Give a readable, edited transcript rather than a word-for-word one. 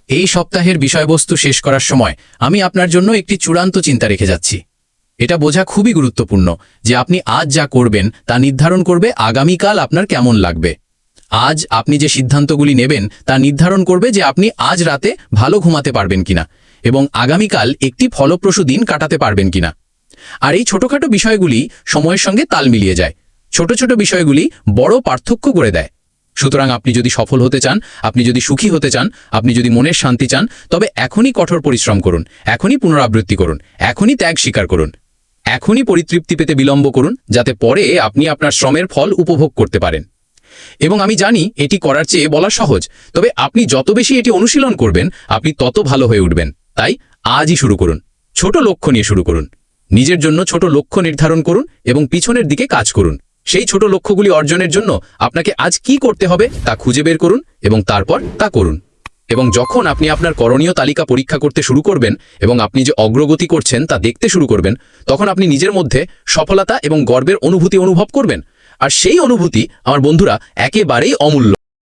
এই সপ্তাহের বিষয়বস্তু শেষ করার সময় আমি আপনার জন্য একটি চূড়ান্ত চিন্তা রেখে যাচ্ছি। এটা বোঝা খুবই গুরুত্বপূর্ণ যে আপনি আজ যা করবেন তা নির্ধারণ করবে আগামীকাল আপনার কেমন লাগবে। আজ আপনি যে সিদ্ধান্তগুলি নেবেন তা নির্ধারণ করবে যে আপনি আজ রাতে ভালো ঘুমাতে পারবেন কিনা এবং আগামীকাল একটি ফলপ্রসূ দিন কাটাতে পারবেন কিনা। আর এই ছোটখাটো বিষয়গুলি সময়ের সঙ্গে তাল মিলিয়ে যায়। ছোট ছোট বিষয়গুলি বড় পার্থক্য করে দেয়। সুতরাং আপনি যদি সফল হতে চান, আপনি যদি সুখী হতে চান, আপনি যদি মনের শান্তি চান, তবে এখনই কঠোর পরিশ্রম করুন, এখনই পুনরাবৃত্তি করুন, এখনই ত্যাগ স্বীকার করুন, এখনই পরিতৃপ্তি পেতে বিলম্ব করুন, যাতে পরে আপনি আপনার শ্রমের ফল উপভোগ করতে পারেন। এবং আমি জানি এটি করার চেয়ে বলা সহজ, তবে আপনি যত বেশি এটি অনুশীলন করবেন আপনি তত ভালো হয়ে উঠবেন। তাই আজই শুরু করুন, ছোট লক্ষ্য নিয়ে শুরু করুন। নিজের জন্য ছোট লক্ষ্য নির্ধারণ করুন এবং পিছনের দিকে কাজ করুন। সেই ছোট লক্ষ্যগুলি অর্জনের জন্য আপনাকে আজ কি করতে হবে তা খুঁজে বের করুন এবং তারপর তা করুন। এবং যখন আপনি আপনার করণীয় তালিকা পরীক্ষা করতে শুরু করবেন এবং আপনি যে অগ্রগতি করছেন তা দেখতে শুরু করবেন, তখন আপনি নিজের মধ্যে সফলতা এবং গর্বের অনুভূতি অনুভব করবেন। আর সেই অনুভূতি, আমার বন্ধুরা, একেবারেই অমূল্য।